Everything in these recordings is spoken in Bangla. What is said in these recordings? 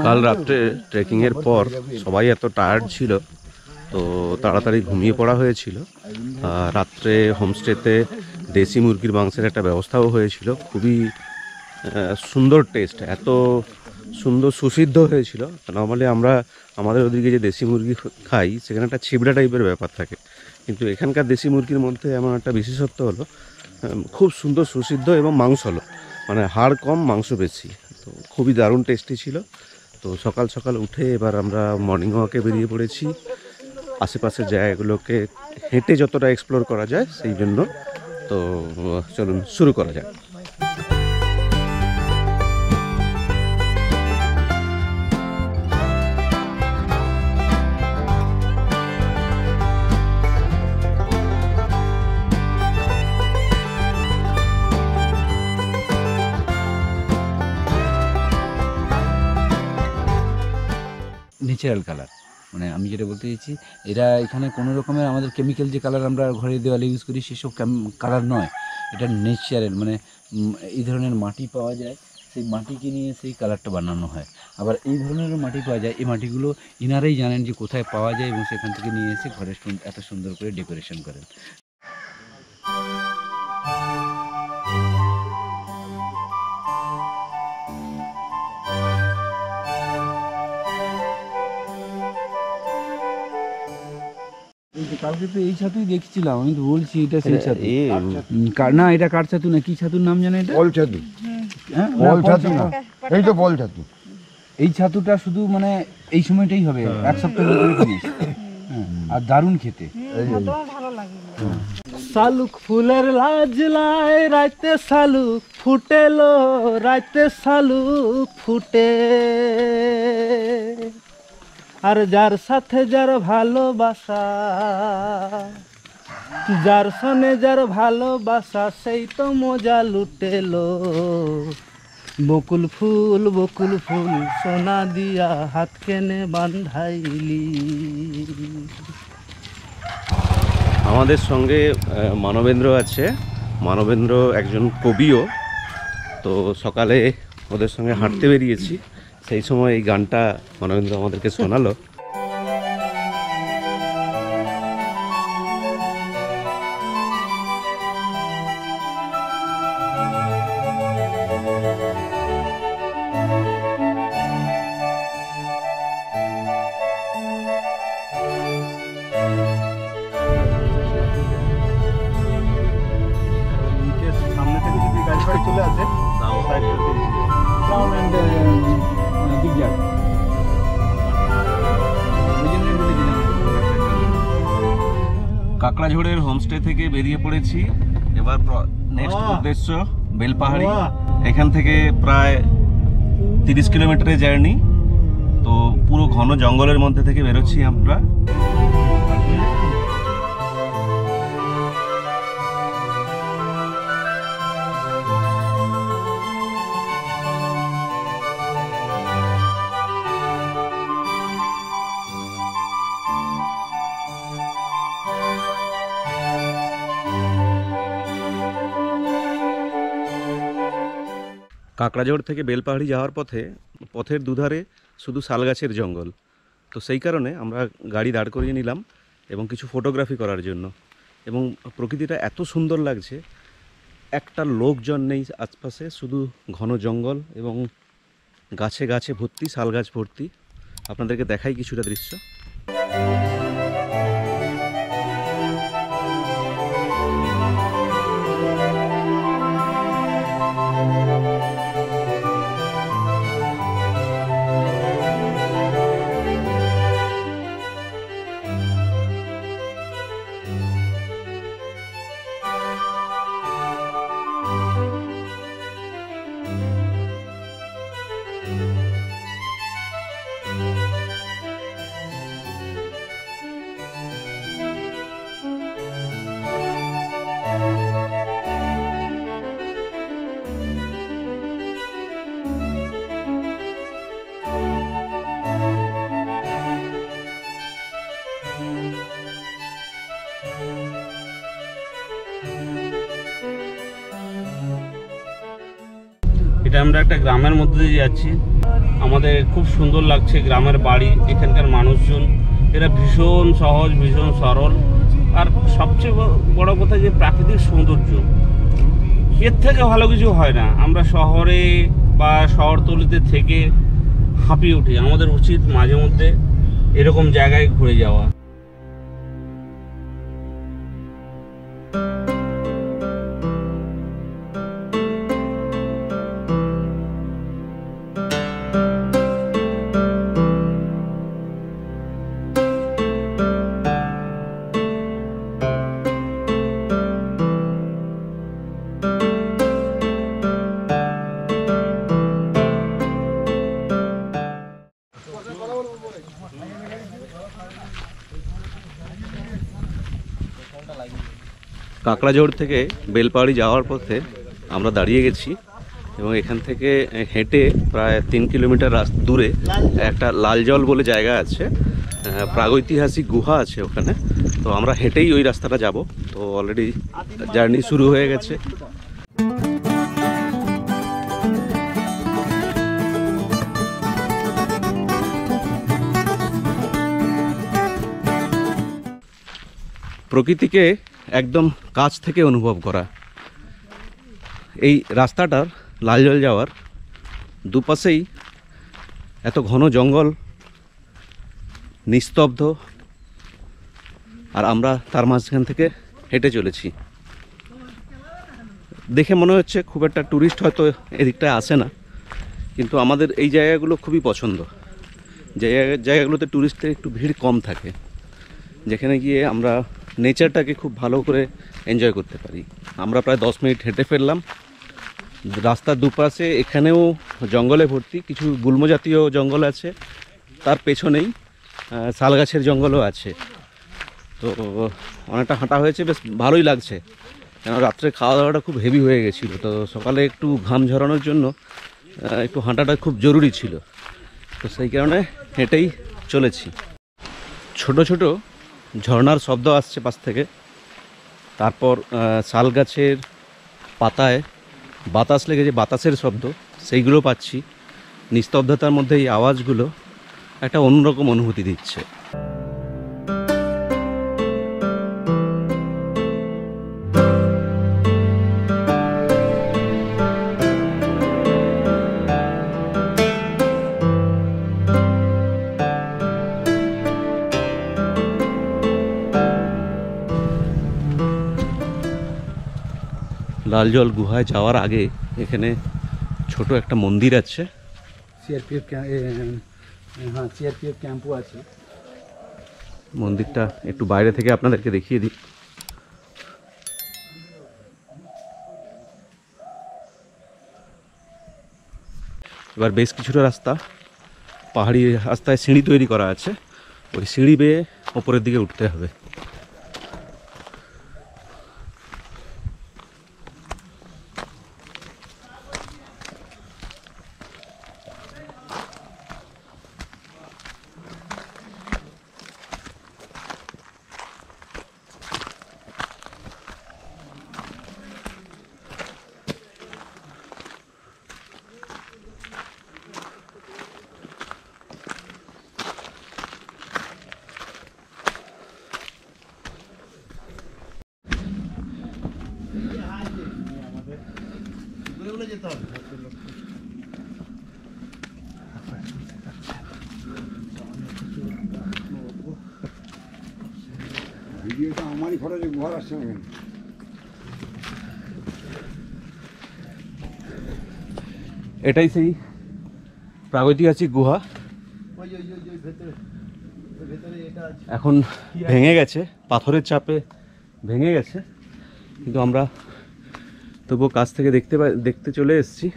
কাল রাত্রে ট্রেকিংয়ের পর সবাই এত টায়ার্ড ছিল, তো তাড়াতাড়ি ঘুমিয়ে পড়া হয়েছিল। রাত্রে হোমস্টেতে দেশি মুরগির মাংসের একটা ব্যবস্থাও হয়েছিল, খুবই সুন্দর টেস্ট, এত সুন্দর সুসিদ্ধ হয়েছিল। নর্মালি আমরা আমাদের ওদিকে যে দেশি মুরগি খাই সেখানে একটা ছিবড়া টাইপের ব্যাপার থাকে, কিন্তু এখানকার দেশি মুরগির মধ্যে এমন একটা বিশেষত্ব হলো খুব সুন্দর সুসিদ্ধ এবং মাংস হলো, মানে হাড় কম মাংস বেশি, তো খুবই দারুণ টেস্টি ছিল। তো সকাল সকাল উঠে এবার আমরা মর্নিং ওয়াকে বেরিয়ে পড়েছি, আশেপাশের জায়গাগুলোকে হেঁটে যতটা এক্সপ্লোর করা যায় সেই জন্য। তো চলুন শুরু করা যাক। ন্যাচারাল কালার, মানে আমি যেটা বলতে চাইছি, এরা এখানে কোনো রকমের আমাদের কেমিক্যাল যে কালার আমরা ঘরের দেওয়ালে ইউজ করি সেসব কালার নয়, এটা ন্যাচারাল। মানে এই ধরনের মাটি পাওয়া যায়, সেই মাটিকে নিয়ে সেই কালারটা বানানো হয়। আবার এই ধরনের মাটি পাওয়া যায়, এই মাটিগুলো ইনারাই জানেন যে কোথায় পাওয়া যায় এবং সেখান থেকে নিয়ে এসে ঘরে এত সুন্দর করে ডেকোরেশন করেন। কালকে তো এই ছাতুই দেখছিলাম, আমি তো বলছি এটা সেই ছাতু না, এটা কাঠ ছাতু না, কি ছাতুর নাম জানো? এটা বল ছাতু। বল ছাতু না, এই তো বল ছাতু। এই ছাতুটা শুধু মানে এই সময়টাই হবে, এক সপ্তাহ আর দারুণ খেতে। শালুক ফুলের লাজ লাই রাইতে শালুক ফুটেলো, রাইতে শালুক ফুটে, আর যার সাথে যার ভালোবাসা, যার সনে যার ভালোবাসা, সেই তো মজা লুটেলো। বকুল ফুল সোনা দিয়া হাত কেনে বান্ধাইলি। আমাদের সঙ্গে মানবেন্দ্র আছে, মানবেন্দ্র একজন কবিও। তো সকালে ওদের সঙ্গে হাঁটতে বেরিয়েছি, সেই সময় এই গানটা মানবেন্দ্র আমাদেরকে শোনালো। সামনে থেকে যদি গাড়ি ফাড়ি চলে আসে কাকড়াঝোড়ের হোমস্টে থেকে বেরিয়ে পড়েছি। এবার নেক্সট উদ্দেশ্য বেলপাহাড়ি। এখান থেকে প্রায় 30 কিলোমিটারের জার্নি। তো পুরো ঘন জঙ্গলের মধ্যে থেকে বেরোচ্ছি আমরা। কাকড়াঝোড় থেকে বেলপাহাড়ি যাওয়ার পথের দুধারে শুধু শাল গাছের জঙ্গল। তো সেই কারণে আমরা গাড়ি দাঁড় করিয়ে নিলাম এবং কিছু ফটোগ্রাফি করার জন্য। এবং প্রকৃতিটা এত সুন্দর লাগছে, একটা লোকজন নেই আশপাশে, শুধু ঘন জঙ্গল এবং গাছে গাছে ভর্তি, শাল গাছ ভর্তি। আপনাদেরকে দেখাই কিছুটা দৃশ্য। এটা আমরা একটা গ্রামের মধ্যে দিয়ে যাচ্ছি। আমাদের খুব সুন্দর লাগছে গ্রামের বাড়ি, এখানকার মানুষজন এরা ভীষণ সহজ, ভীষণ সরল, আর সবচেয়ে বড় কথা যে প্রাকৃতিক সৌন্দর্য, এর থেকে ভালো কিছু হয় না। আমরা শহরে বা শহরতলিতে থেকে হাঁপিয়ে উঠি, আমাদের উচিত মাঝে মধ্যে এরকম জায়গায় ঘুরে যাওয়া। কাঁকড়াঝোড় থেকে বেলপাহাড়ি যাওয়ার পথে আমরা দাঁড়িয়ে গেছি এবং এখান থেকে হেঁটে প্রায় 3 কিলোমিটার দূরে একটা লাল জল বলে জায়গা আছে, প্রাগৈতিহাসিক গুহা আছে ওখানে। তো আমরা হেঁটেই ওই রাস্তাটা যাব। তো অলরেডি জার্নি শুরু হয়ে গেছে। প্রকৃতিকে একদম কাছ থেকে অনুভব করা। এই রাস্তাটার লাল জল যাওয়ার দুপাশেই এত ঘন জঙ্গল, নিস্তব্ধ, আর আমরা তার মাঝখান থেকে হেঁটে চলেছি। দেখে মনে হচ্ছে খুব একটা ট্যুরিস্ট হয়তো এদিকটায় আসে না, কিন্তু আমাদের এই জায়গাগুলো খুবই পছন্দ। যে জায়গাগুলোতে ট্যুরিস্টের একটু ভিড় কম থাকে, যেখানে গিয়ে আমরা নেচারটাকে খুব ভালো করে এনজয় করতে পারি। আমরা প্রায় 10 মিনিট হেঁটে ফেললাম। রাস্তার দুপাশে এখানেও জঙ্গলে ভর্তি, কিছু গুল্ম জাতীয় জঙ্গল আছে, তার পেছনেই শাল গাছের জঙ্গলও আছে। তো অনেকটা হাঁটা হয়েছে, বেশ ভালোই লাগছে, কেন রাত্রে খাওয়া দাওয়াটা খুব হেভি হয়ে গেছিলো। তো সকালে একটু ঘাম ঝরানোর জন্য একটু হাঁটাটা খুব জরুরি ছিল, তো সেই কারণে হেঁটেই চলেছি। ছোট ছোট ঝর্ণার শব্দ আসছে পাশ থেকে, তারপর শাল গাছের পাতায় বাতাস লেগে যে বাতাসের শব্দ, সেইগুলো পাচ্ছি। নিস্তব্ধতার মধ্যে এই আওয়াজগুলো একটা অন্যরকম অনুভূতি দিচ্ছে। লালজল গুহায় যাওয়ার আগে এখানে ছোট একটা মন্দির আছে। সিআরপিএফ ক্যাম্পও আছে। মন্দিরটা একটু বাইরে থেকে আপনাদেরকে দেখিয়ে দিই। এবার বেশ কিছুটা রাস্তা পাহাড়ি রাস্তায় সিঁড়ি তৈরি করা আছে, ওই সিঁড়ি বেয়ে ওপরের দিকে উঠতে হবে। ভিডিওটা আমারই খরচে ঘর আসছে না। এটাই সেই প্রাগৈতিহাসিক গুহা। এখন ভেঙে গেছে, পাথরের চাপে ভেঙে গেছে, কিন্তু আমরা তবুও কাছ থেকে দেখতে চলে এসেছি।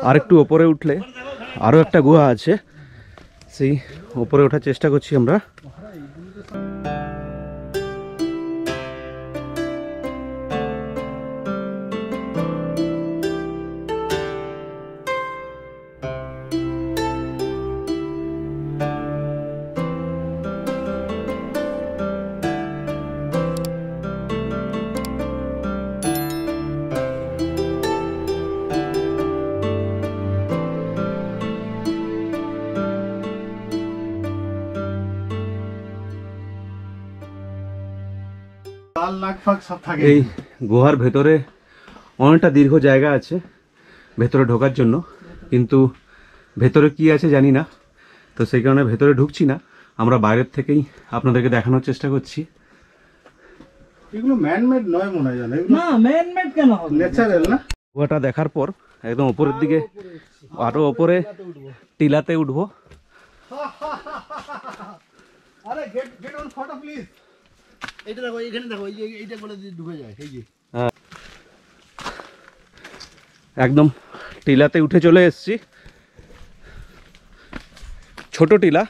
আর একটু ওপরে উঠলে আরও একটা গুহা আছে, সেই ওপরে ওঠার চেষ্টা করছি আমরা। লাল নাক ফাক সব থাকে। এই গুহার ভেতরে অনেকটা দীর্ঘ জায়গা আছে ভেতরে ঢোকার জন্য, কিন্তু ভেতরে কি আছে জানি না, তো সেই কারণে ভেতরে ঢুকছি না। আমরা বাইরের থেকেই আপনাদেরকে দেখানোর চেষ্টা করছি। এগুলো ম্যানমেড নয় মনে হয়, জানো? না ম্যানমেড কেন হবে, ন্যাচারাল না। গুহাটা দেখার পর একদম উপরের দিকে, আরো উপরে টিলাতে উঠবো। আরে গেট অন ফটো প্লিজ। এইটা দেখো, এখানে দেখো, এইটা করে ঢুকে যায়, এই যে একদম টিলাতে উঠে চলে এসেছি। ছোট টিলা,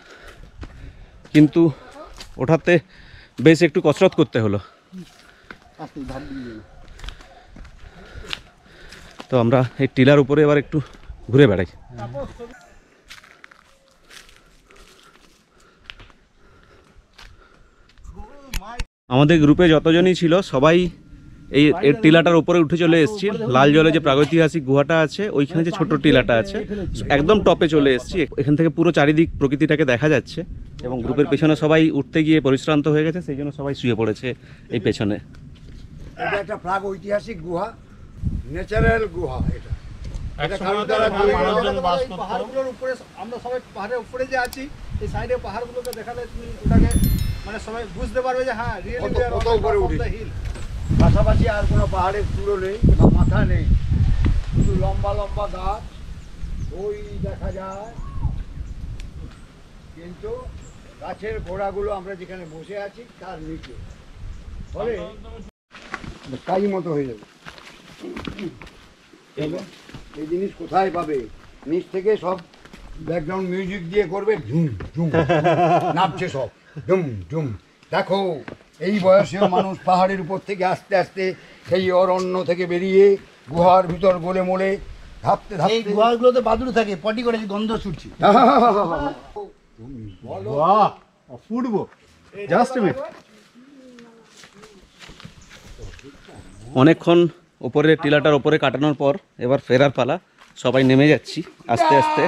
কিন্তু ওঠাতে বেশ একটু কসরত করতে হলো। তো আমরা এই টিলার উপরে এবার একটু ঘুরে বেড়াই। আমাদের গ্রুপে যতজনই ছিল সবাই এই টিলাটার উপরে উঠে চলে এসেছি। লাল জলে যে প্রাগৈতিহাসিক গুহাটা আছে, ওইখানে যে ছোট টিলাটা আছে, একদম টপে চলে এসেছি। এখান থেকে পুরো চারিদিক প্রকৃতিটাকে দেখা যাচ্ছে, এবং গ্রুপের পেছনে সবাই উঠতে গিয়ে পরিশ্রান্ত হয়ে গেছে, সেই জন্য সবাই শুয়ে পড়েছে এই পেছনে। এটা একটা প্রাগ ঐতিহাসিক গুহা, ন্যাচারাল গুহা। এটা পাহাড়গুলোর উপরে, আমরা সবাই পাহাড়ের উপরে যে আছি, এই সাইডে পাহাড়গুলোকে দেখালে তুমি ওটাকে মানে সবাই বুঝতে পারবে যে হ্যাঁ রিয়েলি কত উপরে উঠেছি। পাশাপাশি আর কোনো পাহাড়ের চূড়ো নেই বা মাথা নেই, শুধু লম্বা লম্বা গাছ ওই দেখা যায়। কিন্তু গাছের গোড়াগুলো আমরা যেখানে বসে আছি তার নিচে, ফলে কাজ মতো হয়ে যাবে। এই জিনিস কোথায় পাবে? নিচ থেকে সব ব্যাকগ্রাউন্ড মিউজিক দিয়ে করবে, ঝুম ঝুম নামছে সব, ঝুম ঝুম। দেখো এই বয়সেও মানুষ পাহাড়ের উপর থেকে আস্তে আস্তে সেই অরণ্য থেকে বেরিয়ে গুহার ভিতর গোলে মোলে ধাপতে এই ধাপতে। গুহাগুলোতে বাদুড় থাকে, পটি করে গন্ধ ছুটছি। বাহ, অপূর্ব। Just a minute. অনেকক্ষণ উপরে টিলাটার উপরে কাটানোর পর এবার ফেরার পালা। সবাই নেমে যাচ্ছি আস্তে আস্তে।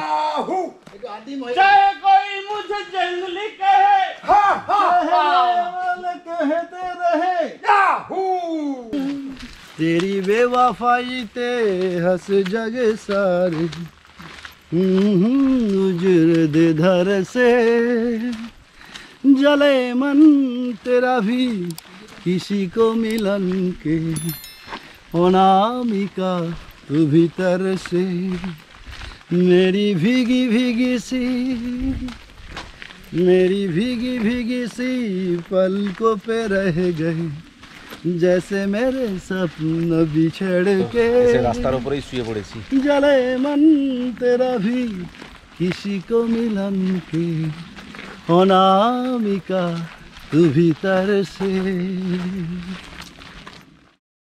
तेरी बेवफाई ते हंस जगे सारे, उजड़ दे धर से जले मन तेरा भी किसी को मिलन के, अनामिका तू भीतर से मेरी भीगी भीगी सी, मेरी भीगी भीगी सी पलकों पे रह गए, जैसे मेरे सपन बिछड़ के রাস্তার উপরেই শুয়ে পড়েছি। जले मन तेरा भी किसी को मिलन के, अनामिका तू भीतर से।